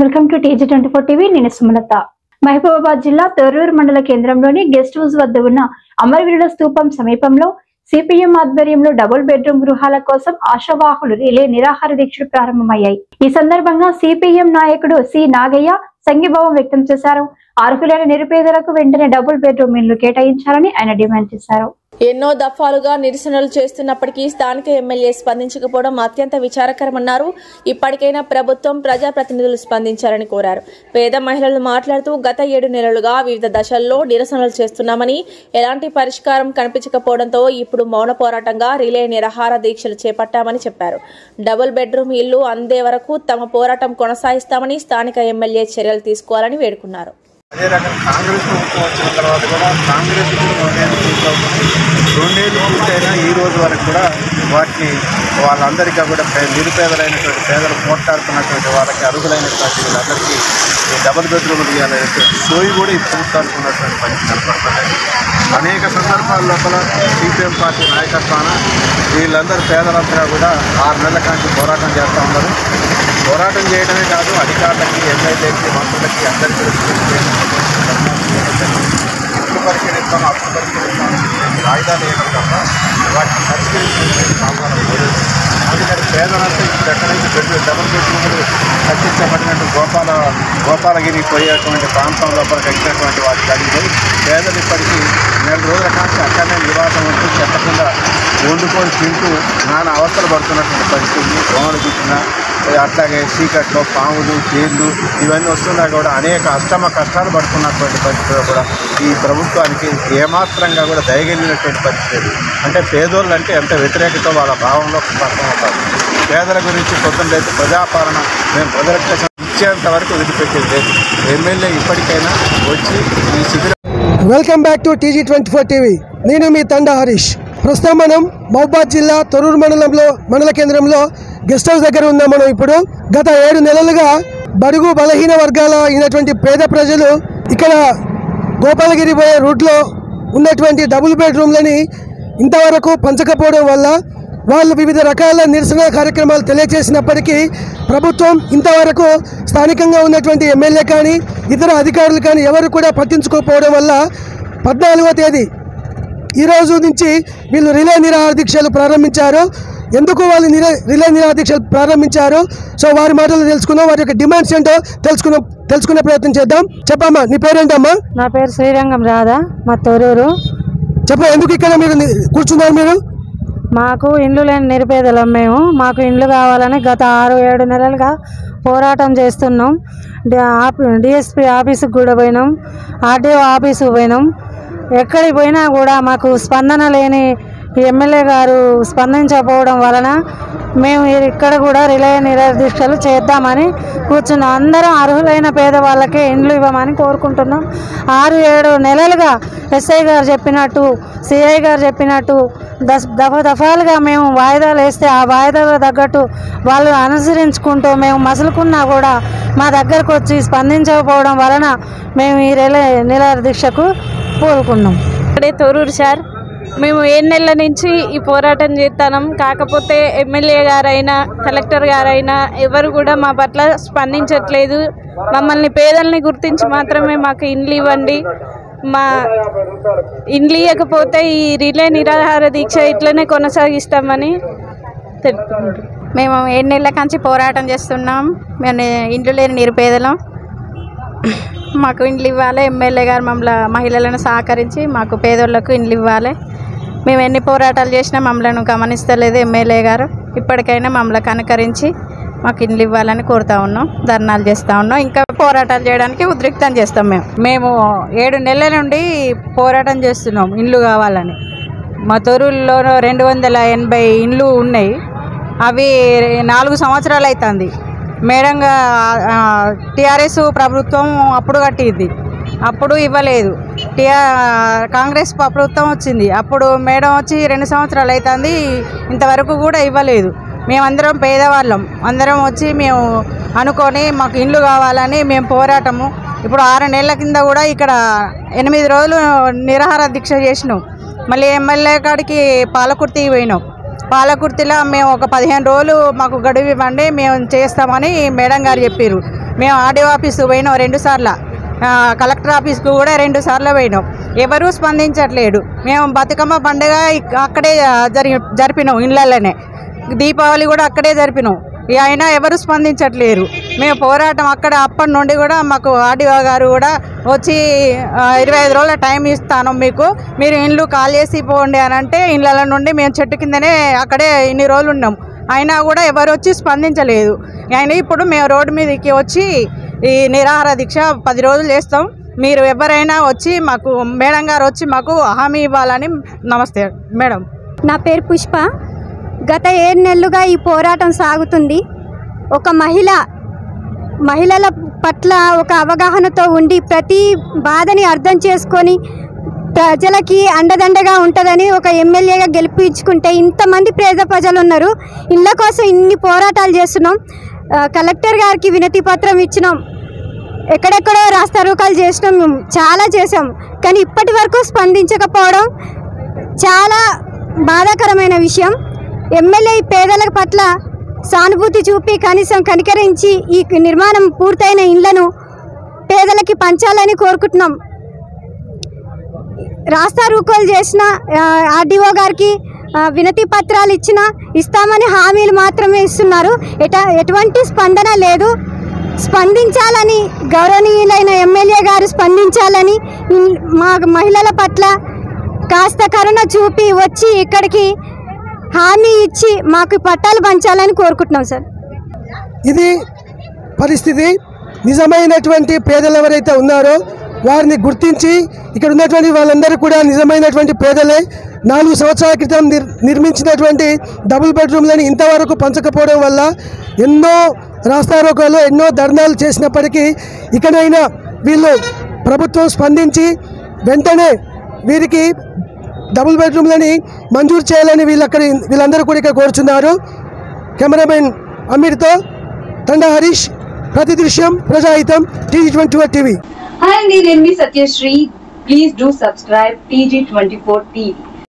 Welcome to TG24 TV. నేను సుమలత. మహబూబాబాద్ జిల్లా తొర్రూరు మండల కేంద్రంలోని గెస్ట్ హౌస్ వద్ద ఉన్న అమరవీరుల స్తూపం సమీపంలో సిపిఎం ఆధ్వర్యంలో డబుల్ బెడ్రూమ్ గృహాల కోసం ఆశావాహులు రిలే నిరాహార దీక్షలు ప్రారంభమయ్యాయి. ఈ సందర్భంగా సిపిఎం నాయకుడు సి నాగయ్య సంఘీభావం వ్యక్తం చేశారు. అర్హులైన నిరుపేదలకు వెంటనే డబుల్ బెడ్రూమ్ ఇళ్లు కేటాయించాలని ఆయన డిమాండ్ చేశారు. ఎన్నో దఫాలుగా నిరసనలు చేస్తున్నప్పటికీ స్థానిక ఎమ్మెల్యే స్పందించకపోవడం అత్యంత విచారకరమన్నారు. ఇప్పటికైనా ప్రభుత్వం ప్రజాప్రతినిధులు స్పందించాలని కోరారు. పేద మహిళలు మాట్లాడుతూ గత 7 నెలలుగా వివిధ దశల్లో నిరసనలు చేస్తున్నామని ఎలాంటి పరిష్కారం కనిపించకపోవడంతో ఇప్పుడు మౌన పోరాటంగా రిలే నిరాహార దీక్షలు చేపట్టామని చెప్పారు. డబుల్ బెడ్రూమ్ ఇల్లు అందే వరకు తమ పోరాటం కొనసాగిస్తామని స్థానిక ఎమ్మెల్యే చర్యలు తీసుకోవాలని వేడుకున్నారు. అదే రకంగా కాంగ్రెస్ ప్రభుత్వం వచ్చిన తర్వాత కూడా కాంగ్రెస్ 2 ఏళ్ళు పూర్తయినా ఈ రోజు వరకు కూడా వాటిని వాళ్ళందరికీ కూడా నిరుపేదలైనటువంటి పేదలు పోట్లాడుతున్నటువంటి వాళ్ళకి అర్హులైనటువంటి వీళ్ళందరికీ డబుల్ బెడ్రూమ్లు ఇవ్వాలనేటువంటి సోయి కూడా ఈ ప్రభుత్వానికి ఉన్నటువంటి పరిస్థితి కనపడుతుంది. అనేక సందర్భాల లోపల సిపిఎం పార్టీ నాయకత్వాన వీళ్ళందరూ పేదలందరూ కూడా 6 నెలల కాంచి పోరాటం చేస్తూ ఉన్నారు. పోరాటం చేయడమే కాదు, అధికారులకి, ఎమ్మెల్యేకి, మంత్రులకి అందరికీ అప్పుడు పరిశీలిస్తాం వాయిదాలు వేయడం తప్ప వాటిని పరిశీలించే సామాన్యం లేదు. అందుకని పేదలంతా ఇప్పుడు ఎక్కడి నుంచి డబుల్ బెడ్రూములు కట్టించబడినట్టు గోపాలగిరి పోయేటువంటి ప్రాంతం లోపల కట్టినటువంటి వాటి కలిగిపోయి పేదలు ఇప్పటికీ 4 రోజుల కాంచి అక్కడనే నివాసం ఉంటూ చెత్తకుండా వండుకొని తింటూ నానా అవస్థలు పడుతున్నటువంటి పరిస్థితులు దోమలు చుట్టినా అట్లాగే చీకట్లో పాములు తేళ్లు ఇవన్నీ వస్తున్నా కూడా అనేక కష్టాలు పడుతున్నటువంటి పరిస్థితుల్లో కూడా ఈ ప్రభుత్వానికి ఏమాత్రంగా కూడా దయగలిగినటువంటి పరిస్థితి. అంటే పేదోళ్ళు అంటే ఎంత వ్యతిరేకత వాళ్ళ భావంలో అర్థమవుతారు. పేదల గురించి పొద్దున్న లేదు ప్రజాపాలన మేము ప్రజలకు ఇచ్చేంత వరకు వదిలిపెట్టేది లేదు. ఎమ్మెల్యే ఇప్పటికైనా వచ్చి ఈ శిబిరం. Welcome back to TG24 TV. నేను మీ తండా హరీష్. ప్రస్తుతం మనం మహబూబాబాద్ జిల్లా తొర్రూరు మండల కేంద్రంలో గెస్ట్ హౌస్ దగ్గర ఉన్నాం. మనం ఇప్పుడు గత 7 నెలలుగా బడుగు బలహీన వర్గాల అయినటువంటి పేద ప్రజలు ఇక్కడ గోపాలగిరి పోయే రూట్లో ఉన్నటువంటి డబుల్ బెడ్రూమ్లని ఇంతవరకు పంచకపోవడం వల్ల వాళ్ళు వివిధ రకాల నిరసన కార్యక్రమాలు తెలియజేసినప్పటికీ ప్రభుత్వం ఇంతవరకు స్థానికంగా ఉన్నటువంటి ఎమ్మెల్యే కానీ ఇతర అధికారులు కానీ ఎవరు కూడా పట్టించుకోకపోవడం వల్ల 14వ తేదీ ఈ రోజు నుంచి వీళ్ళు రిలే నిరాహార దీక్షలు ప్రారంభించారు. ఎందుకు వాళ్ళు రిలే నిరాహార దీక్షలు ప్రారంభించారు? సో వారి మాటలు తెలుసుకుందాం, వారి యొక్క డిమాండ్స్ ఏంటో తెలుసుకునే ప్రయత్నం చేద్దాం. చెప్పమ్మా, నీ పేరేంటమ్మా? నా పేరు శ్రీరంగం రాధా, మా తొర్రూరు. ఎందుకు ఇక్కడ మీరు కూర్చున్నారు? మీరు మాకు ఇండ్లు లేని నిరుపేదలం మేము. మాకు ఇండ్లు కావాలని గత 6-7 నెలలుగా పోరాటం చేస్తున్నాం. డిఎస్పీ ఆఫీసుకు కూడా పోయినాం, ఆర్డీఓ ఆఫీసుకు పోయినాం. ఎక్కడికి పోయినా కూడా మాకు స్పందన లేని ఎమ్మెల్యే గారు స్పందించకపోవడం వలన మేము ఇక్కడ కూడా రిలే నిరాహార దీక్షలు చేద్దామని కూర్చున్నాం. అందరం అర్హులైన పేదవాళ్ళకే ఇండ్లు ఇవ్వమని కోరుకుంటున్నాం. 6-7 నెలలుగా ఎస్ఐ గారు చెప్పినట్టు, సిఐ గారు చెప్పినట్టు దఫాలుగా మేము వాయిదాలు వేస్తే ఆ వాయిదాలు తగ్గట్టు వాళ్ళు అనుసరించుకుంటూ మేము మసులుకున్నా కూడా మా దగ్గరకు వచ్చి స్పందించకపోవడం వలన మేము ఈ రిలే నిరాహార దీక్షకు కోరుకున్నాం. ఇక్కడే తొర్రూరు సార్, మేము 7 నెలల నుంచి ఈ పోరాటం చేస్తున్నాం. కాకపోతే ఎమ్మెల్యే గారైనా కలెక్టర్ గారైనా ఎవరు కూడా మా పట్ల స్పందించట్లేదు. మమ్మల్ని పేదల్ని గుర్తించి మాత్రమే మాకు ఇండ్లు ఇవ్వండి, మా ఇండ్లు ఇవ్వకపోతే ఈ రిలే నిరాహార దీక్ష ఇట్లనే కొనసాగిస్తామని తెలుపుకుంటున్నాం. మేము 7 నెలల కంచి పోరాటం చేస్తున్నాం. మేము ఇండ్లు లేని నిరుపేదలం, మాకు ఇండ్లు ఇవ్వాలి. ఎమ్మెల్యే గారు మహిళలను సహకరించి మాకు పేదోళ్లకు ఇండ్లు ఇవ్వాలి. మేము ఎన్ని పోరాటాలు చేసినా మమ్మల్ని గమనిస్తలేదు ఎమ్మెల్యే గారు. ఇప్పటికైనా మమ్మల్ని కనుకరించి మాకు ఇండ్లు ఇవ్వాలని కోరుతా ఉన్నాం, ధర్నాలు చేస్తూ ఉన్నాం. ఇంకా పోరాటాలు చేయడానికి ఉద్రిక్తం చేస్తాం. మేము 7 నెలల నుండి పోరాటం చేస్తున్నాం ఇండ్లు కావాలని. మా తొర్రూరులో 280 ఇండ్లు ఉన్నాయి. అవి 4 సంవత్సరాలు అవుతుంది. మేడంగా టీఆర్ఎస్ ప్రభుత్వం అప్పుడు కట్టింది, అప్పుడు ఇవ్వలేదు. కాంగ్రెస్ ప్రభుత్వం వచ్చింది, అప్పుడు మేడం వచ్చి 2 సంవత్సరాలు అవుతుంది, ఇంతవరకు కూడా ఇవ్వలేదు. మేమందరం పేదవాళ్ళం, అందరం వచ్చి మేము అనుకొని మాకు ఇండ్లు కావాలని మేము పోరాటము. ఇప్పుడు 6 నెలల కింద కూడా ఇక్కడ 8 రోజులు నిరాహార దీక్ష చేసినాం. మళ్ళీ ఎమ్మెల్యే కాడికి పాలకుర్తి పోయినాం. పాలకుర్తిలో మేము ఒక 15 రోజులు మాకు గడువు ఇవ్వండి, మేము చేస్తామని మేడం గారు చెప్పారు. మేము ఆర్డీఓ ఆఫీసు పోయినాం 2 సార్లు, కలెక్టర్ ఆఫీస్కు కూడా 2 సార్లు పోయినాం. ఎవరూ స్పందించట్లేడు. మేము బతుకమ్మ పండుగ అక్కడే జరిపినాం, ఇళ్ళలోనే. దీపావళి కూడా అక్కడే జరిపినాం. అయినా ఎవరు స్పందించట్లేరు. మేము పోరాటం అక్కడ అప్పటి నుండి కూడా మాకు ఆర్డీఓ గారు కూడా వచ్చి 25 రోజుల టైం ఇస్తాను మీకు, మీరు ఇండ్లు కాల్ చేసి పోండి అని అంటే ఇళ్ళ నుండి మేము చెట్టు కిందనే అక్కడే ఇన్ని రోజులు ఉన్నాం. అయినా కూడా ఎవరు వచ్చి స్పందించలేదు. అయినా ఇప్పుడు మేము రోడ్డు మీదకి వచ్చి ఈ నిరాహార దీక్ష 10 రోజులు చేస్తాం. మీరు ఎవరైనా వచ్చి మాకు, మేడం గారు వచ్చి మాకు హామీ ఇవ్వాలని. నమస్తే మేడం. నా పేరు పుష్ప. గత 7 నెలలుగా ఈ పోరాటం సాగుతుంది. ఒక మహిళల పట్ల ఒక అవగాహనతో ఉండి ప్రతి బాధని అర్థం చేసుకొని ప్రజలకి అండదండగా ఉంటుందని ఒక ఎమ్మెల్యేగా గెలిపించుకుంటే ఇంతమంది పేద ప్రజలు ఉన్నారు. ఇళ్ళ కోసం ఇన్ని పోరాటాలు చేస్తున్నాం. కలెక్టర్ గారికి వినతి పత్రం ఇచ్చినాం, ఎక్కడెక్కడో రాస్తారోకాలు చేసినాం, చాలా చేసాం. కానీ ఇప్పటి వరకు స్పందించకపోవడం చాలా బాధాకరమైన విషయం. ఎమ్మెల్యే పేదల పట్ల సానుభూతి చూపి కనీసం కనికరించి ఈ నిర్మాణం పూర్తయిన ఇళ్లను పేదలకి పంచాలని కోరుకుంటున్నాం. రాస్తారోకోలు చేసిన ఆర్డీఓ గారికి వినతి పత్రాలు ఇస్తామని హామీలు మాత్రమే ఇస్తున్నారు. ఎటువంటి స్పందన లేదు. స్పందించాలని, గౌరవనీయులైన ఎమ్మెల్యే గారు స్పందించాలని, మా మహిళల పట్ల కాస్త కరుణ చూపి వచ్చి ఇక్కడికి హామీ ఇచ్చి మాకు పట్టాలు పంచాలని కోరుకుంటున్నాం సార్. ఇది పరిస్థితి. నిజమైనటువంటి పేదలు ఎవరైతే ఉన్నారో వారిని గుర్తించి ఇక్కడ ఉన్నటువంటి వాళ్ళందరూ కూడా నిజమైనటువంటి పేదలే. 4 సంవత్సరాల క్రితం నిర్మించినటువంటి డబుల్ బెడ్రూమ్లని ఇంతవరకు పంచకపోవడం వల్ల ఎన్నో రాస్తారోకాలు, ఎన్నో ధర్నాలు చేసినప్పటికీ ఇకనైనా వీళ్ళు ప్రభుత్వం స్పందించి వెంటనే వీరికి డబుల్ బెడ్రూమ్లని మంజూరు చేయాలని వీళ్ళందరూ కూడా ఇక్కడ కోరుచున్నారు. కెమెరామెన్ అమీర్తో తండా హరీష్, ప్రతి దృశ్యం ప్రజాహితం, TG24 టీవీ. Hi, నేను మీ Satyasri. Please do subscribe TG24 TV.